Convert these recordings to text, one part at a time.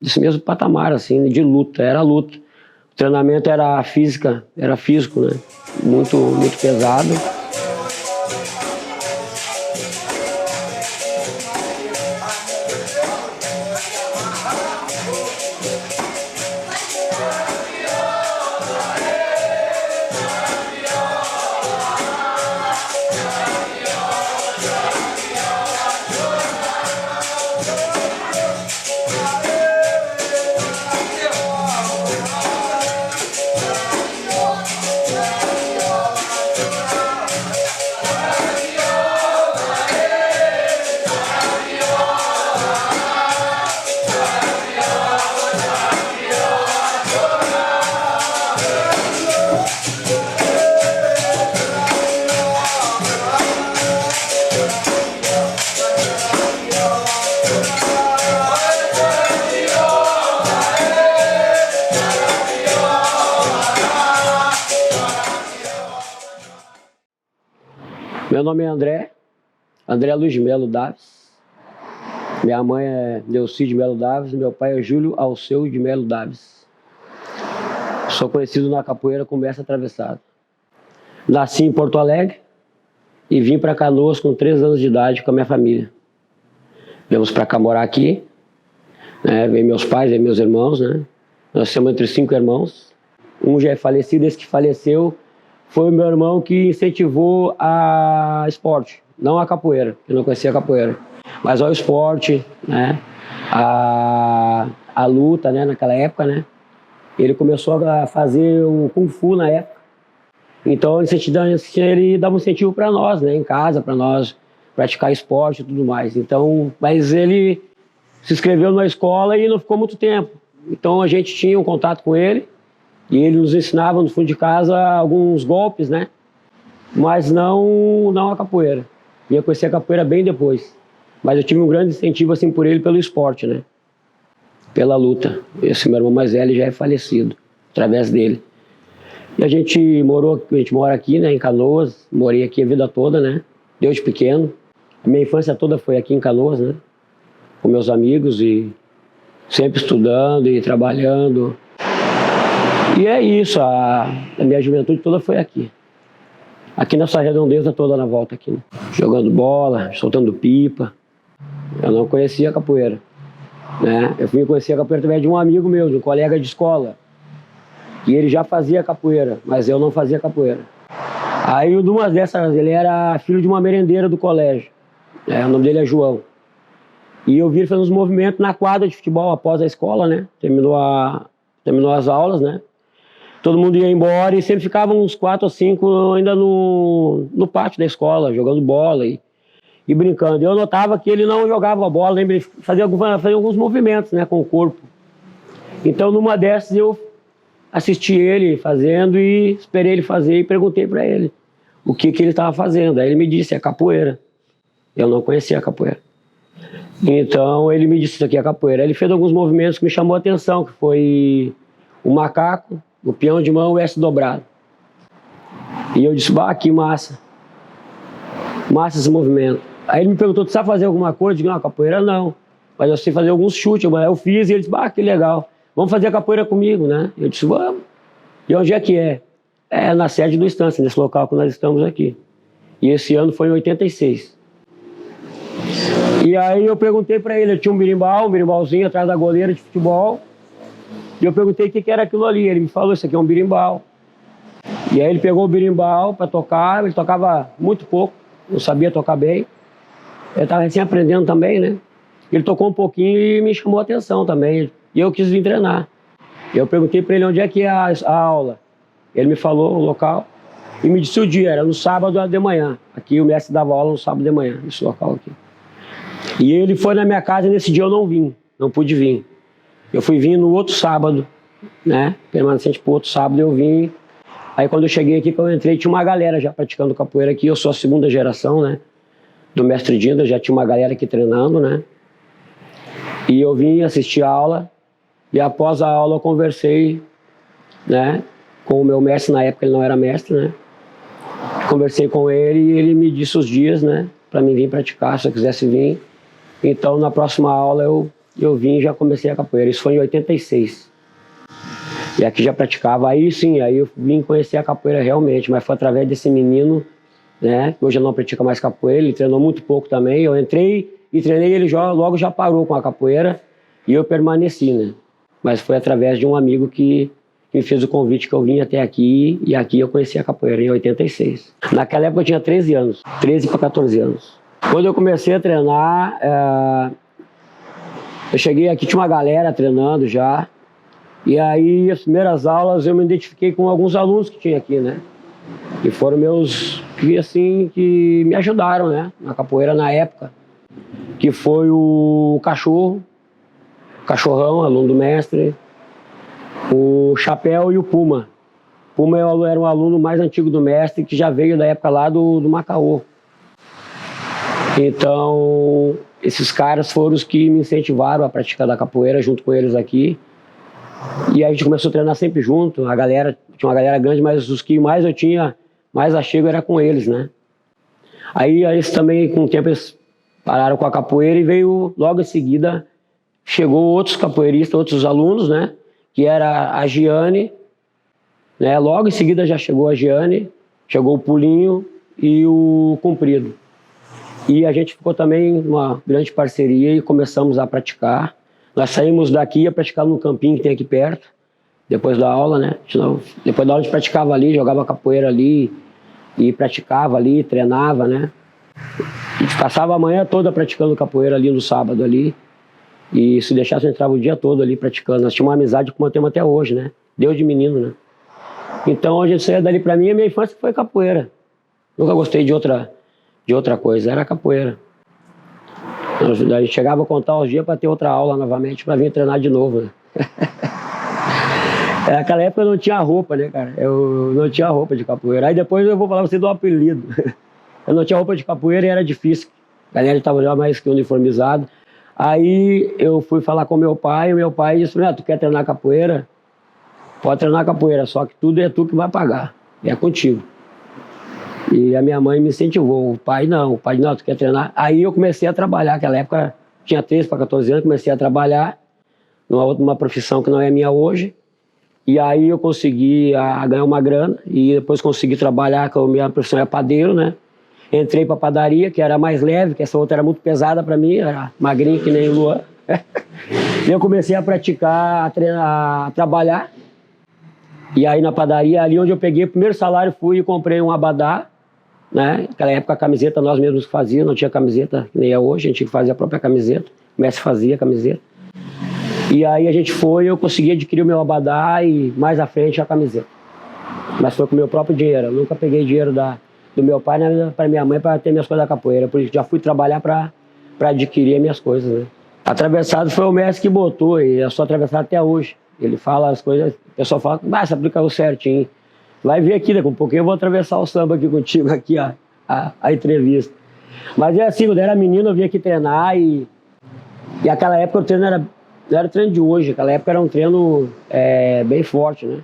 desse mesmo patamar, assim, de luta, era luta. O treinamento era física, era físico, né? Muito, muito pesado. Meu nome é André Luiz Melo Daves. Minha mãe é Neucide Melo Daves, meu pai é Júlio Alceu de Melo Daves. Sou conhecido na capoeira como mestre atravessado. Nasci em Porto Alegre e vim para Canoas com 3 anos de idade com a minha família. Viemos para cá morar aqui, né? Vem meus pais, vem meus irmãos, né? Nós somos entre 5 irmãos. Um já é falecido, esse que faleceu foi o meu irmão que incentivou a esporte, não a capoeira, eu não conhecia a capoeira, mas ao esporte, né? A luta, né? Naquela época, né? Ele começou a fazer o Kung Fu na época, então ele dava um incentivo para nós, né? Em casa, para nós praticar esporte e tudo mais. Então, mas ele se inscreveu na escola e não ficou muito tempo, então a gente tinha um contato com ele. E ele nos ensinava no fundo de casa alguns golpes, né? Mas não a capoeira. Eu conheci a capoeira bem depois. Mas eu tive um grande incentivo assim por ele pelo esporte, né? Pela luta. Esse meu irmão mais velho já é falecido através dele. E a gente mora aqui, né? Em Canoas. Morei aqui a vida toda, né? Desde pequeno. A minha infância toda foi aqui em Canoas, né? Com meus amigos e sempre estudando e trabalhando. E é isso, a minha juventude toda foi aqui. Aqui nessa redondeza toda na volta aqui, né? Jogando bola, soltando pipa. Eu não conhecia a capoeira, né? Eu fui conhecer a capoeira através de um amigo meu, de um colega de escola. E ele já fazia capoeira, mas eu não fazia capoeira. Aí numa dessas, ele era filho de uma merendeira do colégio. O nome dele é João. E eu vi ele fazendo uns movimentos na quadra de futebol após a escola, né? Terminou as aulas, né? Todo mundo ia embora e sempre ficavam uns 4 ou 5 ainda no pátio da escola, jogando bola e brincando. Eu notava que ele não jogava a bola, ele fazia alguns movimentos, né, com o corpo. Então, numa dessas, eu assisti ele fazendo e esperei ele fazer e perguntei para ele o que ele estava fazendo. Aí ele me disse, é capoeira. Eu não conhecia a capoeira. Então, ele me disse, isso aqui é capoeira. Ele fez alguns movimentos que me chamou a atenção, que foi o macaco, o peão de mão e o S dobrado. E eu disse, que massa. Massa esse movimento. Aí ele me perguntou, tu sabe fazer alguma coisa? Eu disse, não, capoeira não. Mas eu sei fazer alguns chutes. Eu fiz e ele disse, que legal. Vamos fazer a capoeira comigo, né? Eu disse, vamos. E onde é que é? É na sede do Estância, nesse local que nós estamos aqui. E esse ano foi em 86. E aí eu perguntei para ele, eu tinha um birimbalzinho atrás da goleira de futebol. E eu perguntei o que era aquilo ali. Ele me falou, isso aqui é um birimbau. E aí ele pegou o birimbau para tocar. Ele tocava muito pouco, não sabia tocar bem. Ele estava recém aprendendo também, né? Ele tocou um pouquinho e me chamou a atenção também. E eu quis vir treinar. Eu perguntei para ele onde é que é a aula. Ele me falou o local e me disse o dia, era no sábado de manhã. Aqui o mestre dava aula no sábado de manhã, nesse local aqui. E ele foi na minha casa e nesse dia eu não vim, não pude vir. Eu fui vir no outro sábado, né? Permanecente pro outro sábado eu vim. Aí quando eu cheguei aqui, quando eu entrei, tinha uma galera já praticando capoeira aqui. Eu sou a 2ª geração, né? Do mestre Dinda, já tinha uma galera aqui treinando, né? E eu vim assistir a aula. E após a aula eu conversei, né? Com o meu mestre, na época ele não era mestre, né? Conversei com ele e ele me disse os dias, né? Pra mim vir praticar, se eu quisesse vir. Então na próxima aula eu e eu vim e já comecei a capoeira. Isso foi em 86. E aqui já praticava. Aí sim, aí eu vim conhecer a capoeira realmente, mas foi através desse menino, né? Que hoje eu não pratica mais capoeira, ele treinou muito pouco também. Eu entrei e treinei, ele logo já parou com a capoeira e eu permaneci, né? Mas foi através de um amigo que me fez o convite que eu vim até aqui, e aqui eu conheci a capoeira em 86. Naquela época eu tinha 13 anos, 13 para 14 anos. Quando eu comecei a treinar, eu cheguei aqui, tinha uma galera treinando já, e aí as primeiras aulas eu me identifiquei com alguns alunos que tinha aqui, né? Que foram meus, que me ajudaram, né? Na capoeira na época, que foi o Cachorrão, aluno do mestre, o Chapéu e o Puma. Puma era um aluno mais antigo do mestre, que já veio da época lá do Macaô. Então, esses caras foram os que me incentivaram a praticar da capoeira junto com eles aqui. E a gente começou a treinar sempre junto. A galera, tinha uma galera grande, mas os que mais eu tinha, mais achego era com eles, né? Aí eles também, com o tempo, eles pararam com a capoeira e veio logo em seguida, chegou outros capoeiristas, outros alunos, né? Que era a Giane, né? Logo em seguida já chegou a Giane, chegou o Pulinho e o Comprido. E a gente ficou também numa grande parceria e começamos a praticar. Nós saímos daqui a praticar no campinho que tem aqui perto, depois da aula, né? Depois da aula a gente praticava ali, jogava capoeira ali, e praticava ali, treinava, né? A gente passava a manhã toda praticando capoeira ali no sábado ali. E se deixasse, eu entrava o dia todo ali praticando. Nós tínhamos uma amizade que mantemos até hoje, né? Desde menino, né? Então, a gente saía dali pra mim, a minha infância foi capoeira. Nunca gostei de outra coisa, era capoeira. A gente chegava a contar os dias para ter outra aula novamente, para vir treinar de novo, né? Naquela época eu não tinha roupa, né, cara? Eu não tinha roupa de capoeira. Aí depois eu vou falar pra você do apelido. Eu não tinha roupa de capoeira e era difícil. A galera estava já mais que uniformizado. Aí eu fui falar com meu pai, e meu pai disse: tu quer treinar capoeira? Pode treinar capoeira, só que tudo é tu que vai pagar, é contigo. E a minha mãe me incentivou, o pai não, tu quer treinar? Aí eu comecei a trabalhar, naquela época tinha 13 para 14 anos, comecei a trabalhar numa profissão que não é minha hoje, e aí eu consegui ganhar uma grana, e depois consegui trabalhar, que a minha profissão é padeiro, né? Entrei para padaria, que era mais leve, que essa outra era muito pesada para mim, era magrinho que nem o Luan. E eu comecei a praticar, a trabalhar. E aí na padaria, ali onde eu peguei o primeiro salário, fui e comprei um abadá, né? Naquela época a camiseta nós mesmos fazíamos, não tinha camiseta que nem é hoje, a gente tinha que fazer a própria camiseta. O mestre fazia a camiseta. E aí a gente foi, eu consegui adquirir o meu abadá e mais à frente a camiseta. Mas foi com o meu próprio dinheiro, eu nunca peguei dinheiro do meu pai para minha mãe para ter minhas coisas da capoeira, por isso já fui trabalhar para adquirir as minhas coisas, né? Atravessado foi o mestre que botou, e eu sou atravessado até hoje. Ele fala as coisas, o pessoal fala, você aplicou certinho. Vai ver aqui, daqui a pouquinho eu vou atravessar o samba aqui contigo, aqui a entrevista. Mas é assim, quando eu era menino eu vinha aqui treinar e aquela época o treino não era o treino de hoje, aquela época era um treino bem forte, né?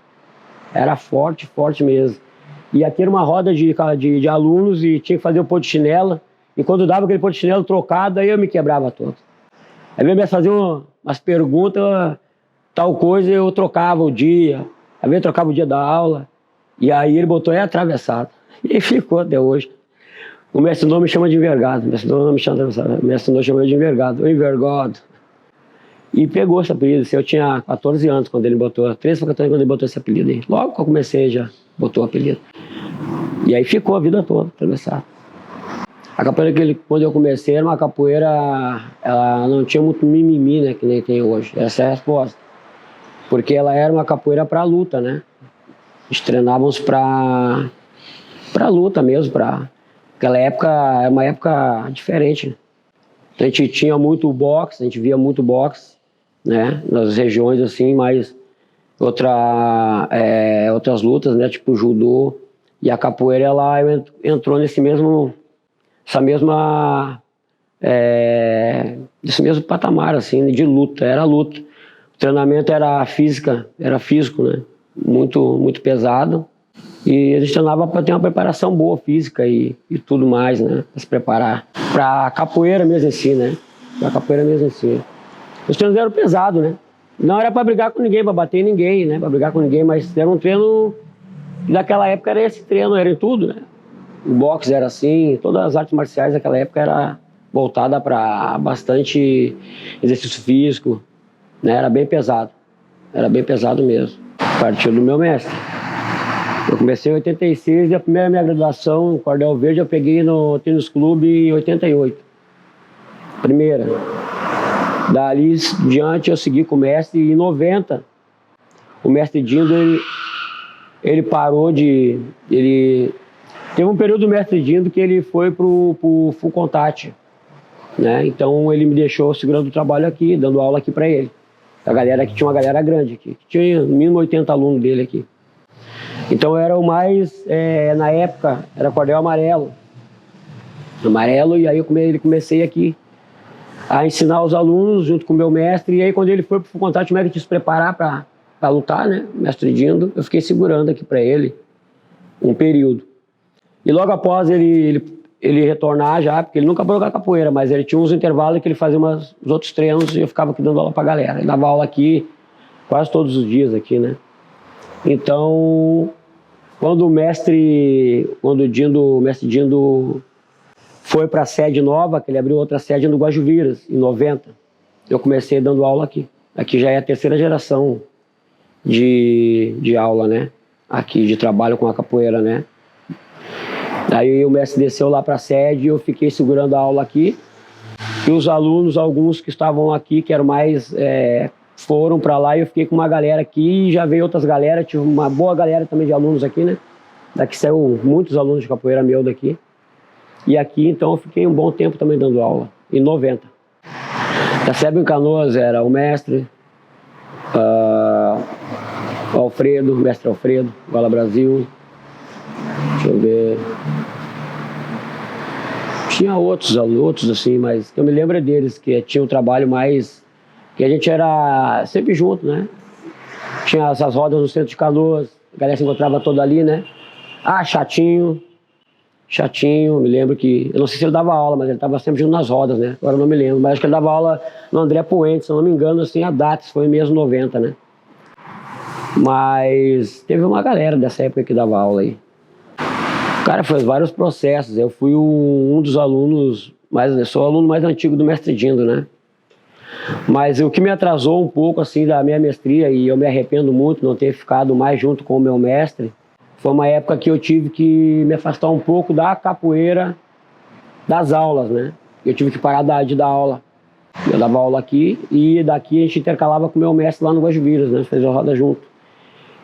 Era forte mesmo. E aqui era uma roda de alunos e tinha que fazer o pôr de chinela. E quando dava aquele pôr de chinelo trocado, aí eu me quebrava todo. Aí eu ia fazer umas perguntas, tal coisa, eu trocava o dia. Aí eu trocava o dia da aula. E aí ele botou atravessado. E ficou até hoje. O mestre não me chama de envergado. O mestre não me chama de atravessado. O mestre não chama de envergado. O envergado. E pegou esse apelido. Eu tinha 14 anos quando ele botou. 13 para 14 quando ele botou esse apelido aí. Logo que eu comecei já botou o apelido. E aí ficou a vida toda atravessado. A capoeira quando eu comecei era uma capoeira, ela não tinha muito mimimi, né, que nem tem hoje. Essa é a resposta. Porque ela era uma capoeira para luta, né? Nós treinávamos para luta mesmo, aquela época era uma época diferente. A gente tinha muito boxe, a gente via muito boxe, né? Nas regiões assim, mas outras lutas, né? Tipo judô. E a capoeira ela entrou nesse mesmo patamar assim, de luta, era luta. O treinamento era físico, né? Muito pesado. E a gente treinava para ter uma preparação boa física e tudo mais, né? Para se preparar. Para a capoeira mesmo em si, né? Para a capoeira mesmo em si. Os treinos eram pesados, né? Não era para brigar com ninguém, para bater em ninguém, né? Para brigar com ninguém, mas era um treino... Naquela época era esse treino, era em tudo, né? O boxe era assim, todas as artes marciais daquela época era voltada para bastante exercício físico, né? Era bem pesado mesmo. Partiu do meu mestre. Eu comecei em 86 e a minha graduação no Cordel Verde eu peguei no Tênis Clube em 88. Primeira. Dali diante eu segui com o mestre e em 90 o mestre Dindo ele parou de... Teve um período do mestre Dindo que ele foi pro Full Contact, né? Então ele me deixou segurando o trabalho aqui, dando aula aqui para ele. A galera que tinha uma galera grande aqui, que tinha no mínimo 80 alunos dele aqui. Então era o mais, na época, era cordel amarelo. E aí eu comecei aqui a ensinar os alunos junto com o meu mestre. E aí quando ele foi pro Full Contact, o mestre quis se preparar para lutar, né? O mestre Dindo, eu fiquei segurando aqui para ele um período. E logo após ele retornar já, porque ele nunca parou com a capoeira, mas ele tinha uns intervalos que ele fazia os outros treinos e eu ficava aqui dando aula pra galera. Ele dava aula aqui quase todos os dias aqui, né? Então, quando o mestre Dindo foi para a sede nova, que ele abriu outra sede no Guajuviras, em 90, eu comecei dando aula aqui. Aqui já é a terceira geração de aula, né? Aqui de trabalho com a capoeira, né? Aí o mestre desceu lá para a sede e eu fiquei segurando a aula aqui. E os alunos, alguns que estavam aqui, que eram mais... foram para lá e eu fiquei com uma galera aqui e já veio outras galera, tive uma boa galera também de alunos aqui, né? Daqui saiu muitos alunos de capoeira meu daqui. E aqui, então, eu fiquei um bom tempo também dando aula, em 90. Da SEB em Canoas era o mestre, o mestre Alfredo, Gola Brasil. Deixa eu ver. Tinha outros assim, mas eu me lembro deles, que tinha um trabalho mais... que a gente era sempre junto, né? Tinha essas rodas no centro de Canoas, a galera se encontrava toda ali, né? Chatinho, me lembro que... Eu não sei se ele dava aula, mas ele estava sempre junto nas rodas, né? Agora eu não me lembro, mas acho que ele dava aula no André Puentes, se eu não me engano, assim, a Dates, foi mesmo 90, né? Mas teve uma galera dessa época que dava aula aí. Cara, fez vários processos. Eu fui um dos alunos, eu sou o aluno mais antigo do mestre Dindo, né? Mas o que me atrasou um pouco, assim, da minha mestria, e eu me arrependo muito de não ter ficado mais junto com o meu mestre, foi uma época que eu tive que me afastar um pouco da capoeira, das aulas, né? Eu tive que parar de dar aula. Eu dava aula aqui e daqui a gente intercalava com o meu mestre lá no Guajuviras, né? Fez a roda junto.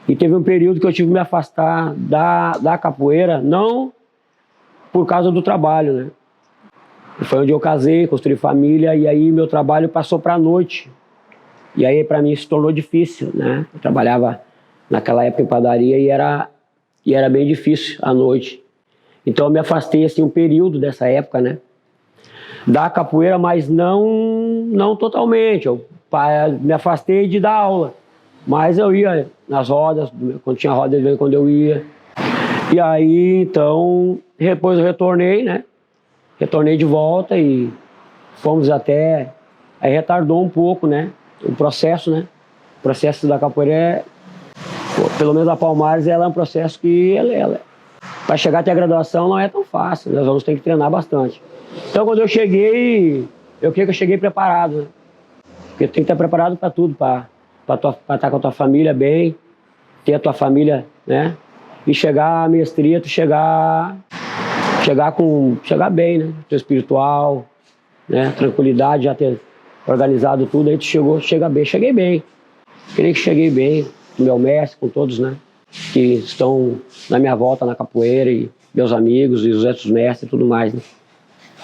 E teve um período que eu tive que me afastar da capoeira, não por causa do trabalho, né? Foi onde eu casei, construí família, e aí meu trabalho passou para a noite. E aí para mim se tornou difícil, né? Eu trabalhava naquela época em padaria e era bem difícil à noite. Então eu me afastei assim um período dessa época, né? Da capoeira, mas não totalmente. Eu me afastei de dar aula. Mas eu ia nas rodas, quando tinha roda, quando eu ia. E aí, então, depois eu retornei, né? Retornei de volta e fomos até... Aí retardou um pouco, né? O processo, né? O processo da capoeira pelo menos a Palmares, ela é um processo que para chegar até a graduação não é tão fácil. Nós vamos ter que treinar bastante. Então, quando eu cheguei, eu creio que eu cheguei preparado, né? Porque tu tem que estar preparado para tudo, para estar com a tua família bem, ter a tua família, né? E chegar à mestria, tu chegar bem, né? Teu espiritual, né? Tranquilidade, já ter organizado tudo, aí tu chega bem. Cheguei bem. Creio que cheguei bem, com meu mestre, com todos, né? Que estão na minha volta na capoeira, e meus amigos, e os outros mestres e tudo mais, né?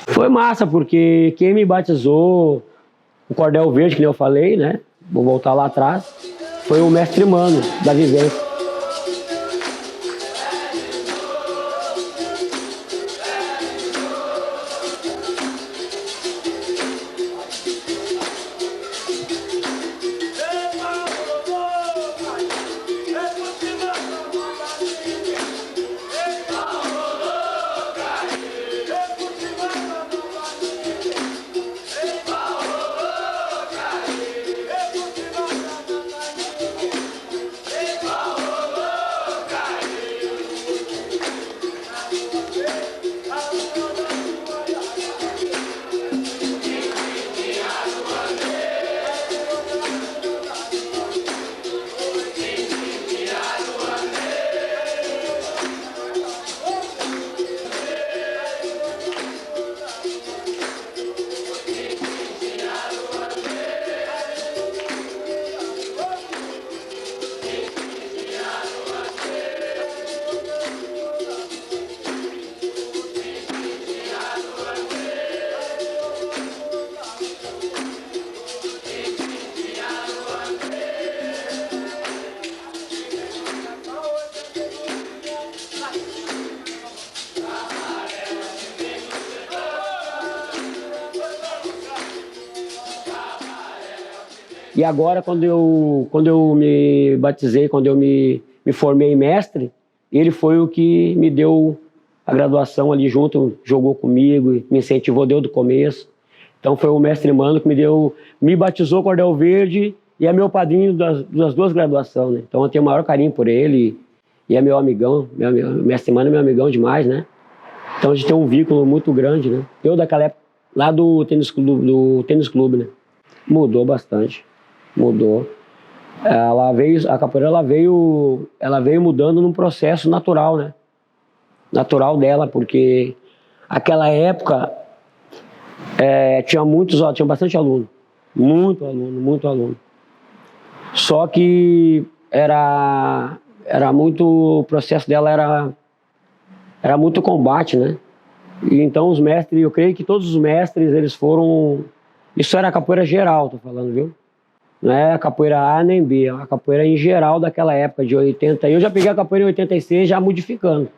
Foi massa, porque quem me batizou, o Cordel Verde, que nem eu falei, né? Vou voltar lá atrás, foi o mestre Mano, da vivência. E agora, quando eu me batizei, quando eu me formei em mestre, ele foi o que me deu a graduação ali junto, jogou comigo, me incentivou desde o começo. Então foi o mestre Mano que me batizou Cordel Verde e é meu padrinho das duas graduações, né? Então eu tenho o maior carinho por ele e é meu amigão, o mestre Mano é meu amigão demais, né? Então a gente tem um vínculo muito grande, né? Eu daquela época, lá do tênis clube, né? Mudou bastante, mudou. A capoeira ela veio mudando num processo natural, né? Natural dela, porque aquela época tinha bastante aluno, muito aluno. Só que era muito, o processo dela era muito combate, né? E então os mestres, eu creio que todos os mestres, eles foram, isso era a capoeira geral, tô falando, viu? Não é a capoeira A nem B, é a capoeira em geral daquela época de 80. Eu já peguei a capoeira em 86 já modificando,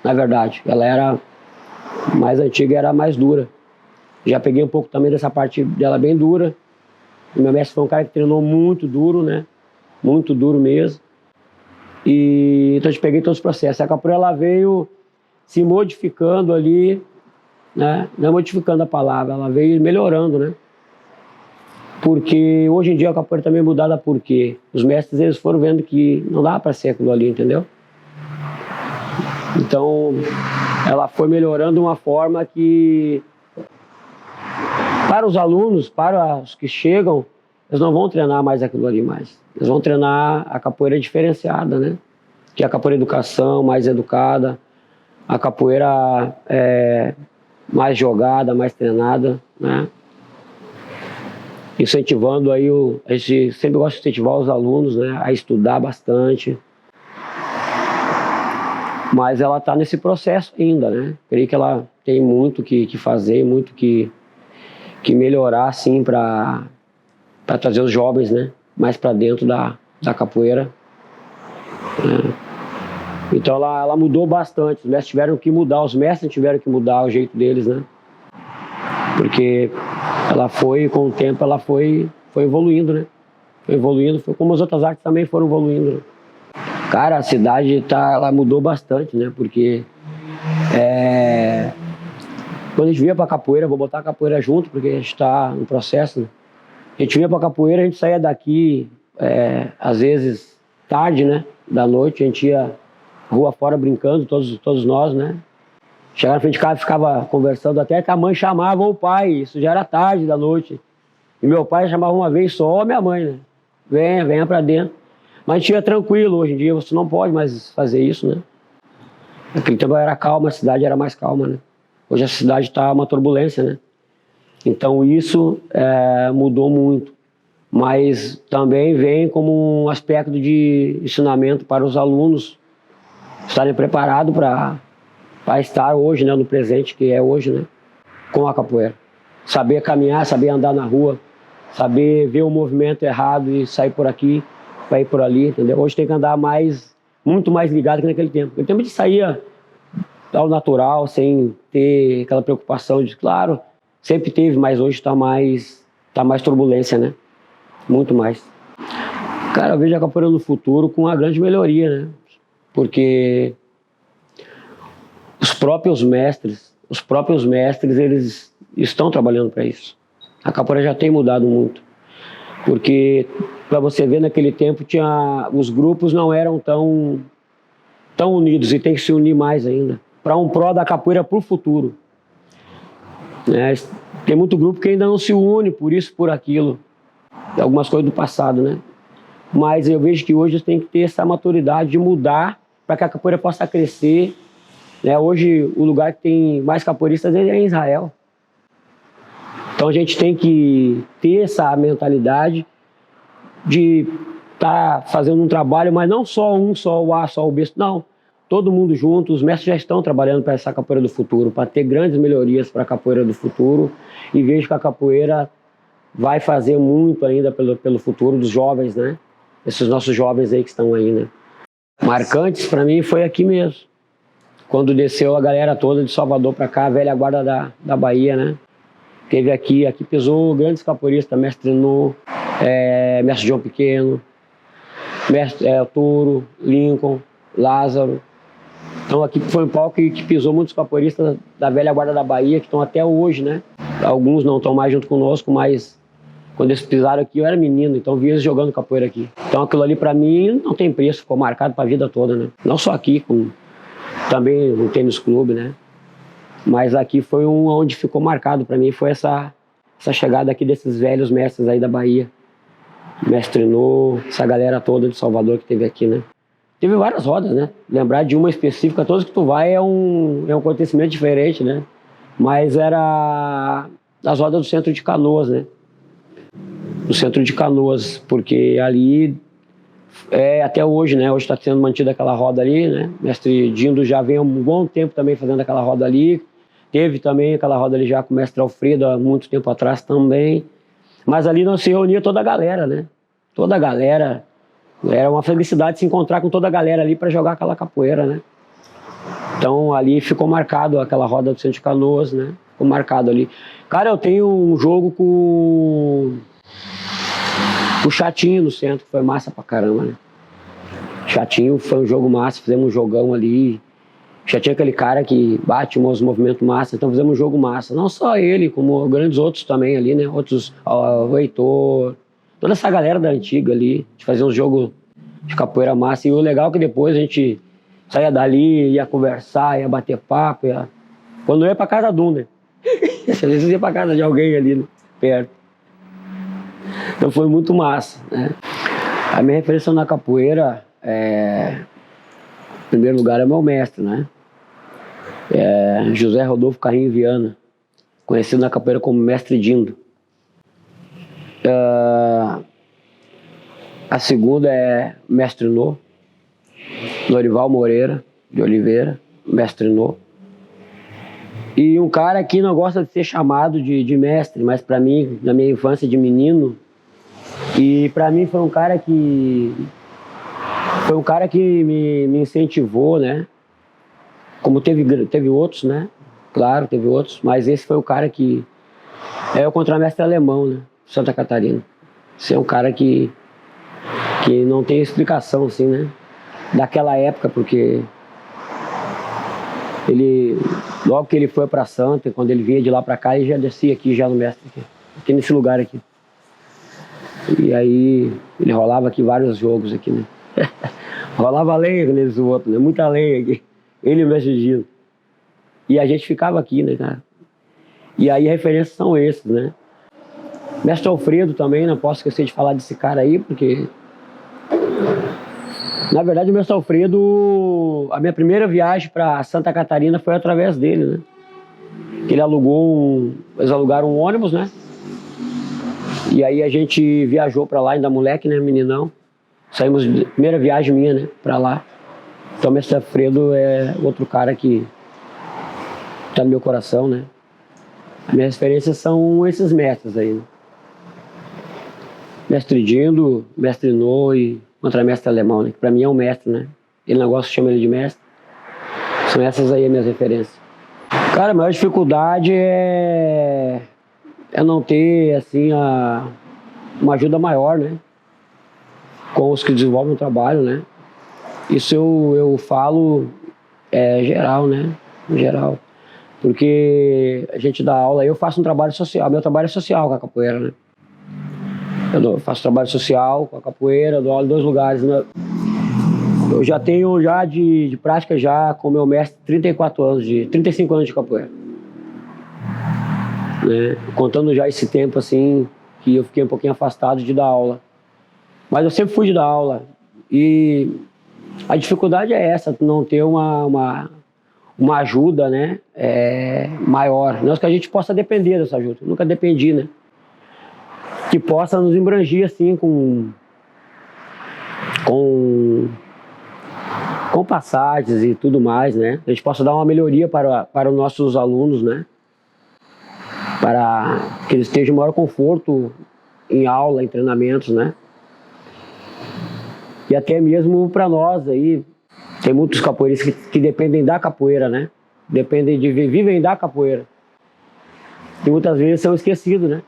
na verdade. Ela era mais antiga, era mais dura. Já peguei um pouco também dessa parte dela bem dura. O meu mestre foi um cara que treinou muito duro, né? Muito duro mesmo. E então eu peguei todos os processos. A capoeira ela veio se modificando ali, né? Não é modificando a palavra, ela veio melhorando, né? Porque hoje em dia a capoeira também é mudada porque os mestres eles foram vendo que não dava para ser aquilo ali, entendeu? Então ela foi melhorando de uma forma que para os alunos, para os que chegam, eles não vão treinar mais aquilo ali mais. Eles vão treinar a capoeira diferenciada, né? Que é a capoeira educação, mais educada, a capoeira mais jogada, mais treinada, né? Incentivando aí, a gente sempre gosta de incentivar os alunos, né, a estudar bastante. Mas ela está nesse processo ainda, né? Creio que ela tem muito que fazer, muito que melhorar, assim, para trazer os jovens, né, mais para dentro da capoeira. Então ela mudou bastante. Os mestres tiveram que mudar, tiveram que mudar o jeito deles, né? Porque ela foi, com o tempo, ela foi evoluindo, né? Foi evoluindo, como as outras artes também foram evoluindo, né? Cara, a cidade ela mudou bastante, né? Porque quando a gente vinha pra capoeira, vou botar a capoeira junto, porque a gente está no processo, né? A gente vinha pra capoeira, a gente saía daqui, às vezes, tarde, né? Da noite, a gente ia rua fora brincando, todos nós, né? Chegava na frente de casa, ficava conversando até que a mãe chamava o pai, isso já era tarde da noite. E meu pai chamava uma vez só, minha mãe, né? Venha pra dentro. Mas a gente ia tranquilo, hoje em dia você não pode mais fazer isso, né? Naquele tempo era calma, a cidade era mais calma, né? Hoje a cidade está uma turbulência, né? Então isso mudou muito. Mas também vem como um aspecto de ensinamento para os alunos estarem preparados para estar hoje, né, no presente, que é hoje, né, com a capoeira. Saber caminhar, saber andar na rua, saber ver o movimento errado e sair por aqui, para ir por ali, entendeu? Hoje tem que andar muito mais ligado que naquele tempo. Naquele tempo a gente saía ao natural, sem ter aquela preocupação de, claro, sempre teve, mas hoje tá mais turbulência, né? Muito mais. Cara, eu vejo a capoeira no futuro com uma grande melhoria, né? Porque os próprios mestres, eles estão trabalhando para isso. A capoeira já tem mudado muito. Porque, para você ver, naquele tempo os grupos não eram tão unidos e tem que se unir mais ainda. Para um pró da capoeira para o futuro. Né? Tem muito grupo que ainda não se une por isso, por aquilo. Algumas coisas do passado, né? Mas eu vejo que hoje tem que ter essa maturidade de mudar para que a capoeira possa crescer. Né? Hoje, o lugar que tem mais capoeiristas é em Israel. Então a gente tem que ter essa mentalidade de estar fazendo um trabalho, mas não só o A, só o B, não. Todo mundo junto, os mestres já estão trabalhando para essa capoeira do futuro, para ter grandes melhorias para a capoeira do futuro. E vejo que a capoeira vai fazer muito ainda pelo futuro dos jovens, né? Esses nossos jovens aí que estão aí, né? Marcantes para mim foi aqui mesmo. Quando desceu a galera toda de Salvador para cá, a velha guarda da Bahia, né? Teve aqui pesou grandes capoeiristas, mestre No, Mestre João Pequeno, Mestre Touro, Lincoln, Lázaro. Então aqui foi um palco que pisou muitos capoeiristas da velha guarda da Bahia, que estão até hoje, né? Alguns não estão mais junto conosco, mas quando eles pisaram aqui eu era menino, então vi eles jogando capoeira aqui. Então aquilo ali pra mim não tem preço, ficou marcado pra vida toda, né? Não só aqui, como também no tênis clube, né? Mas aqui foi onde ficou marcado pra mim, foi essa chegada aqui desses velhos mestres aí da Bahia. Mestre Nô, essa galera toda de Salvador que teve aqui, né? Teve várias rodas, né? Lembrar de uma específica, todas que tu vai é um acontecimento diferente, né? Mas era as rodas do centro de Canoas, né? No centro de Canoas, porque ali até hoje, né? Hoje está sendo mantida aquela roda ali, né? Mestre Dindo já vem há um bom tempo também fazendo aquela roda ali. Teve também aquela roda ali já com o mestre Alfredo há muito tempo atrás também. Mas ali nós se reunia toda a galera, né? Toda a galera. Era uma felicidade se encontrar com toda a galera ali para jogar aquela capoeira, né? Então ali ficou marcado aquela roda do centro de Canoas, né? Ficou marcado ali. Cara, eu tenho um jogo com o Chatinho no centro, que foi massa pra caramba, né? Chatinho foi um jogo massa, fizemos um jogão ali. Chatinho é aquele cara que bate uns movimentos massa, então fizemos um jogo massa. Não só ele, como grandes outros também ali, né? Outros, o Heitor, toda essa galera da antiga ali, de fazer um jogo de capoeira massa. E o legal é que depois a gente saía dali, ia conversar, ia bater papo, quando eu ia pra casa de um, né? Às vezes ia pra casa de alguém ali, né? Perto. Então foi muito massa, né? A minha referência na capoeira, em primeiro lugar, é meu mestre, né? José Rodolfo Carrinho Viana, conhecido na capoeira como Mestre Dindo. A segunda é Mestre Nô, Lorival Moreira de Oliveira, Mestre Nô. E um cara que não gosta de ser chamado de mestre, mas para mim, na minha infância de menino, e para mim foi um cara que me incentivou, né? Como teve outros, né? Claro, teve outros, mas esse foi o cara que é o contramestre alemão, né? Santa Catarina. Esse é um cara que não tem explicação, assim, né? Daquela época, porque ele, logo que ele foi para Santa, quando ele vinha de lá para cá, ele já descia aqui, já no mestre, aqui nesse lugar aqui. E aí ele rolava aqui vários jogos aqui, né? Rolava lenha neles outros, né? Muita lenha aqui. Ele e o mestre Gino. E a gente ficava aqui, né, cara? E aí referências são esses, né? Mestre Alfredo também, não posso esquecer de falar desse cara aí, porque na verdade o mestre Alfredo, a minha primeira viagem para Santa Catarina foi através dele, né? Que ele eles alugaram um ônibus, né? E aí a gente viajou para lá, ainda moleque, né, meninão. Saímos, primeira viagem minha, né, para lá. Então o mestre Alfredo é outro cara que tá no meu coração, né? As minhas referências são esses mestres aí, né? Mestre Dindo, Mestre Nô e contramestre alemão, né? Que pra mim é um mestre, né? Ele não gosta de chamar ele de mestre. São essas aí as minhas referências. Cara, a maior dificuldade é não ter, assim, uma ajuda maior, né? Com os que desenvolvem o trabalho, né? Isso eu falo geral, né? Em geral. Porque a gente dá aula, eu faço um trabalho social, meu trabalho é social com a capoeira, né? Eu faço trabalho social com a capoeira, dou aula em 2 lugares, né? Eu já tenho de prática já com meu mestre 35 anos de capoeira. Né? Contando já esse tempo assim, que eu fiquei um pouquinho afastado de dar aula. Mas eu sempre fui de dar aula. E a dificuldade é essa, não ter uma ajuda, né? Maior. Não que a gente possa depender dessa ajuda, eu nunca dependi, né? Que possa nos embrangir assim com passagens e tudo mais, né? A gente possa dar uma melhoria para os nossos alunos, né? Para que eles estejam em maior conforto em aula, em treinamentos, né? E até mesmo para nós aí, tem muitos capoeiristas que dependem da capoeira, né? Vivem da capoeira. E muitas vezes são esquecidos, né?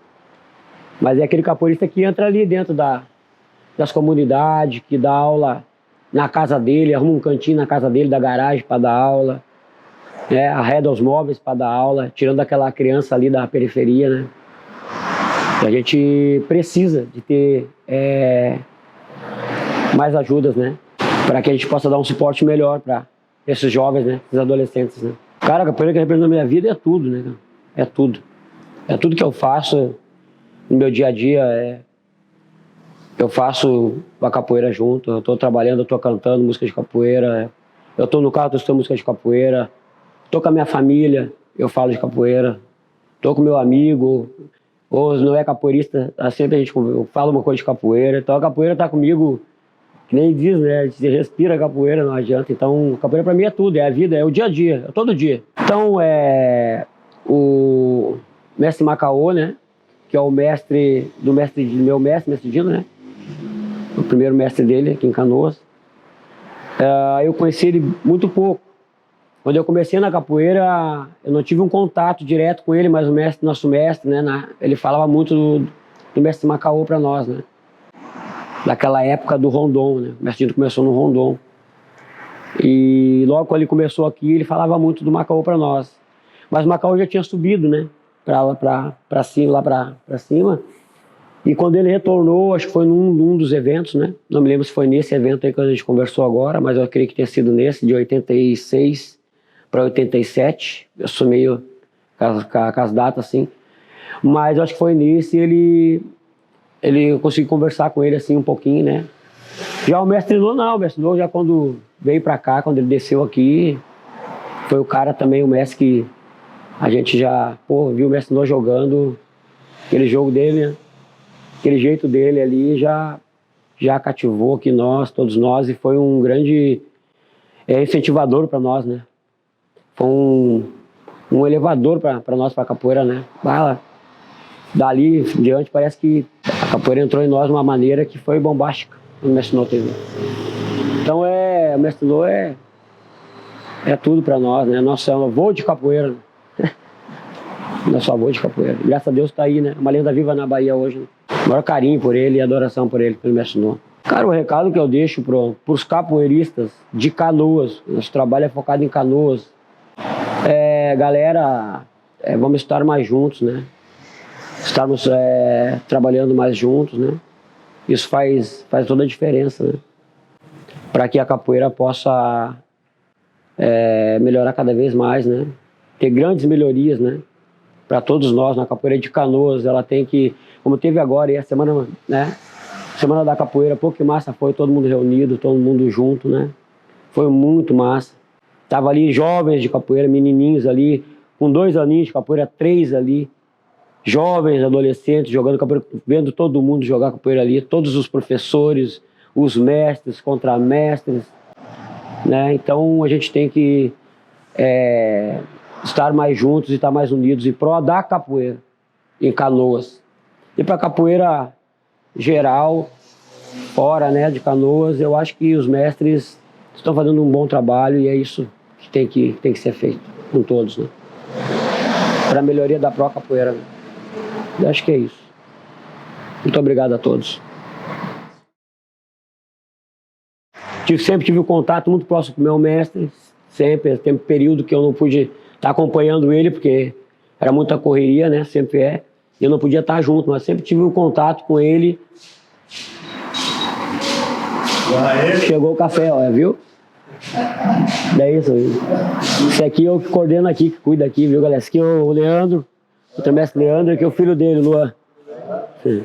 Mas é aquele capoeirista que entra ali dentro das comunidades, que dá aula na casa dele, arruma um cantinho na casa dele, da garagem para dar aula, né? Arreda os móveis para dar aula, tirando aquela criança ali da periferia, né? E a gente precisa de ter mais ajudas, né? Para que a gente possa dar um suporte melhor para esses jovens, né? Esses adolescentes, né? Cara, a capoeira que representa na minha vida é tudo, né? É tudo. É tudo que eu faço no meu dia a dia. Eu faço a capoeira junto, eu tô trabalhando, eu tô cantando música de capoeira, eu tô no carro, tô escutando música de capoeira, tô com a minha família, eu falo de capoeira, tô com meu amigo, ou não é capoeirista, sempre a gente fala uma coisa de capoeira, então a capoeira tá comigo, que nem diz, né, a gente respira a capoeira, não adianta, então a capoeira pra mim é tudo, é a vida, é o dia a dia, é todo dia. Então o mestre Macaô, né, que é o mestre do meu mestre Dino, né, o primeiro mestre dele aqui em Canoas. Eu conheci ele muito pouco. Quando eu comecei na capoeira, eu não tive um contato direto com ele, mas o nosso mestre, né, ele falava muito do mestre Macaô para nós, né? Daquela época do Rondon, né? O mestre Dino começou no Rondon. E logo quando ele começou aqui, ele falava muito do Macaô para nós. Mas o Macaô já tinha subido, né? Para cima, lá para cima. E quando ele retornou, acho que foi num dos eventos, né? Não me lembro se foi nesse evento aí que a gente conversou agora, mas eu creio que tenha sido nesse, de 86 para 87. Eu sou meio com as datas assim. Mas eu acho que foi nesse, eu consegui conversar com ele assim um pouquinho, né? Já o mestre Lô não, o mestre Lô já quando veio para cá, quando ele desceu aqui, foi o cara também, o mestre que a gente já, viu o mestre Lô jogando, aquele jogo dele, né? Aquele jeito dele ali já cativou aqui todos nós, e foi um grande incentivador para nós, né? Foi um elevador para nós, para a capoeira, né? Dali em diante parece que a capoeira entrou em nós de uma maneira que foi bombástica, o mestre Lô teve. Então o mestre Lô é tudo para nós, né? Nosso avô de capoeira, né? Nosso avô de capoeira. Graças a Deus está aí, né? Uma lenda viva na Bahia hoje, né? O maior carinho por ele e adoração por ele, pelo mestre Lô. Cara, o recado que eu deixo pros capoeiristas de Canoas, nosso trabalho é focado em Canoas. Galera, vamos estar mais juntos, né? Estarmos trabalhando mais juntos, né? Isso faz toda a diferença, né? Para que a capoeira possa melhorar cada vez mais, né? Ter grandes melhorias, né? Para todos nós, na capoeira de Canoas, ela tem que, como teve agora, e a semana, né? Semana da capoeira, pô, que massa foi, todo mundo reunido, todo mundo junto, né? Foi muito massa. Tava ali jovens de capoeira, menininhos ali, com 2 aninhos de capoeira, 3 ali, jovens, adolescentes, jogando capoeira, vendo todo mundo jogar capoeira ali, todos os professores, os mestres, contramestres, né? Então a gente tem que estar mais juntos e estar mais unidos em prol da capoeira em Canoas. E para a capoeira geral, fora, né, de Canoas, eu acho que os mestres estão fazendo um bom trabalho e é isso que tem que ser feito com todos, né? Para a melhoria da própria capoeira, né? Eu acho que é isso. Muito obrigado a todos. Sempre tive um contato muito próximo com o meu mestre, sempre. Tem um período que eu não pude estar acompanhando ele, porque era muita correria, né? Sempre é. E eu não podia estar junto, mas sempre tive um contato com ele. Chegou o café, olha, viu? É isso aí. Esse aqui é o que coordena aqui, que cuida aqui, viu, galera? Esse aqui é o Leandro, o mestre Leandro, que é o filho dele, Luan. Sim.